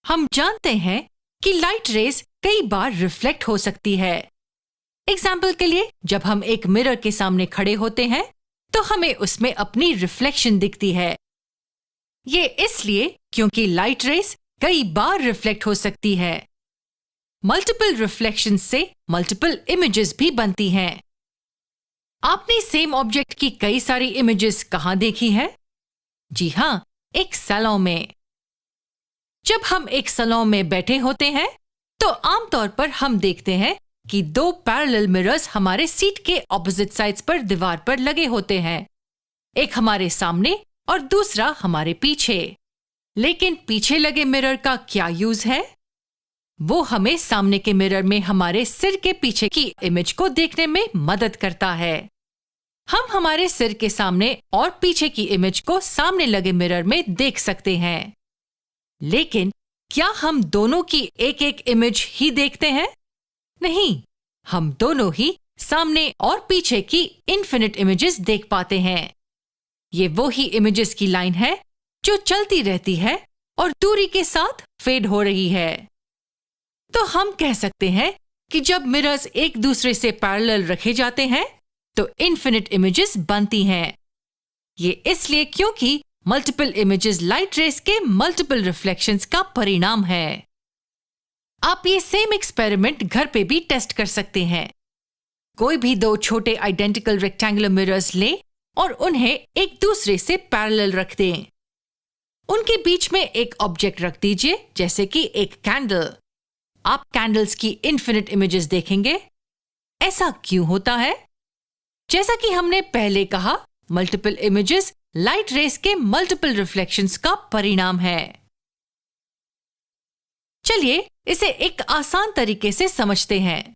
हम जानते हैं कि लाइट रेज कई बार रिफ्लेक्ट हो सकती है। एग्जाम्पल के लिए, जब हम एक मिरर के सामने खड़े होते हैं तो हमें उसमें अपनी रिफ्लेक्शन दिखती है। ये इसलिए क्योंकि लाइट रेज कई बार रिफ्लेक्ट हो सकती है। मल्टीपल रिफ्लेक्शन से मल्टीपल इमेजेस भी बनती हैं। आपने सेम ऑब्जेक्ट की कई सारी इमेजेस कहाँ देखी है? जी हाँ, एक सैलून में। जब हम एक सैलून में बैठे होते हैं तो आमतौर पर हम देखते हैं कि दो पैरेलल मिरर्स हमारे सीट के ऑपोजिट साइड्स पर दीवार पर लगे होते हैं, एक हमारे सामने और दूसरा हमारे पीछे। लेकिन पीछे लगे मिरर का क्या यूज है? वो हमें सामने के मिरर में हमारे सिर के पीछे की इमेज को देखने में मदद करता है। हम हमारे सिर के सामने और पीछे की इमेज को सामने लगे मिरर में देख सकते हैं। लेकिन क्या हम दोनों की एक एक इमेज ही देखते हैं? नहीं, हम दोनों ही सामने और पीछे की इन्फिनिट इमेजेस देख पाते हैं। ये वो ही इमेजेस की लाइन है जो चलती रहती है और दूरी के साथ फेड हो रही है। तो हम कह सकते हैं कि जब मिरर्स एक दूसरे से पैरेलल रखे जाते हैं तो इन्फिनिट इमेजेस बनती हैं। ये इसलिए क्योंकि मल्टीपल इमेजेस लाइट रेज के मल्टीपल रिफ्लेक्शंस का परिणाम है। आप ये सेम एक्सपेरिमेंट घर पे भी टेस्ट कर सकते हैं। कोई भी दो छोटे आइडेंटिकल रेक्टेंगुलर मिरर्स लें और उन्हें एक दूसरे से पैरेलल रख दें। उनके बीच में एक ऑब्जेक्ट रख दीजिए, जैसे कि एक कैंडल। आप कैंडल्स की इन्फिनिट इमेजेस देखेंगे। ऐसा क्यों होता है? जैसा कि हमने पहले कहा, मल्टीपल इमेजेस लाइट रेज के मल्टीपल रिफ्लेक्शंस का परिणाम है। चलिए इसे एक आसान तरीके से समझते हैं।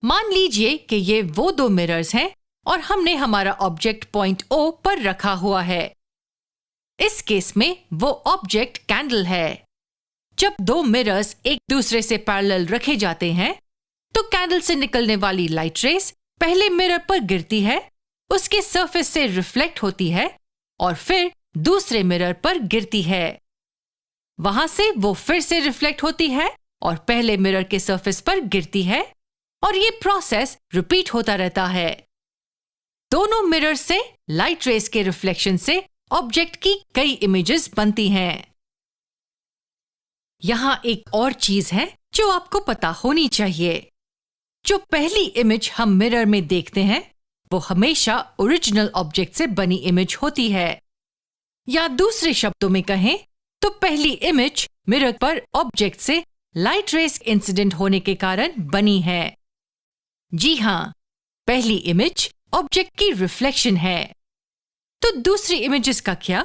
मान लीजिए कि ये वो दो मिरर्स हैं और हमने हमारा ऑब्जेक्ट पॉइंट O पर रखा हुआ है। इस केस में वो ऑब्जेक्ट कैंडल है। जब दो मिरर्स एक दूसरे से पैरेलल रखे जाते हैं तो कैंडल से निकलने वाली लाइट रेज पहले मिरर पर गिरती है, उसके सरफेस से रिफ्लेक्ट होती है और फिर दूसरे मिरर पर गिरती है। वहां से वो फिर से रिफ्लेक्ट होती है और पहले मिरर के सरफेस पर गिरती है और ये प्रोसेस रिपीट होता रहता है। दोनों मिरर से लाइट रेज के रिफ्लेक्शन से ऑब्जेक्ट की कई इमेजेस बनती हैं। यहां एक और चीज है जो आपको पता होनी चाहिए। जो पहली इमेज हम मिरर में देखते हैं वो हमेशा ओरिजिनल ऑब्जेक्ट से बनी इमेज होती है। या दूसरे शब्दों में कहें तो पहली इमेज मिरर पर ऑब्जेक्ट से लाइट रेज इंसिडेंट होने के कारण बनी है। जी हां, पहली इमेज ऑब्जेक्ट की रिफ्लेक्शन है। तो दूसरी इमेजेस का क्या?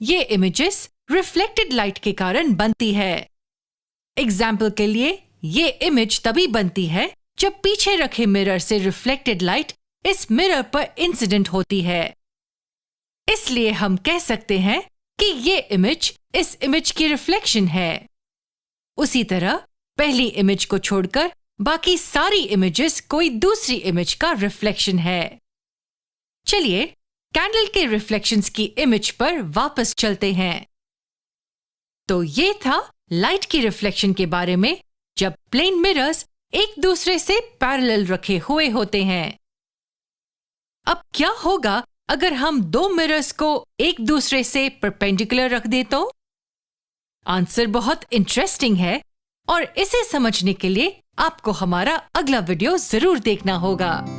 ये इमेजेस रिफ्लेक्टेड लाइट के कारण बनती है। एग्जाम्पल के लिए, ये इमेज तभी बनती है जब पीछे रखे मिरर से रिफ्लेक्टेड लाइट इस मिरर पर इंसिडेंट होती है। इसलिए हम कह सकते हैं कि ये इमेज इस इमेज की रिफ्लेक्शन है। उसी तरह पहली इमेज को छोड़कर बाकी सारी इमेजेस कोई दूसरी इमेज का रिफ्लेक्शन है। चलिए कैंडल के रिफ्लेक्शंस की इमेज पर वापस चलते हैं। तो ये था लाइट की रिफ्लेक्शन के बारे में जब प्लेन मिरर्स एक दूसरे से पैरेलल रखे हुए होते हैं। अब क्या होगा अगर हम दो मिरर्स को एक दूसरे से परपेंडिकुलर रख दें तो? आंसर बहुत इंटरेस्टिंग है और इसे समझने के लिए आपको हमारा अगला वीडियो जरूर देखना होगा।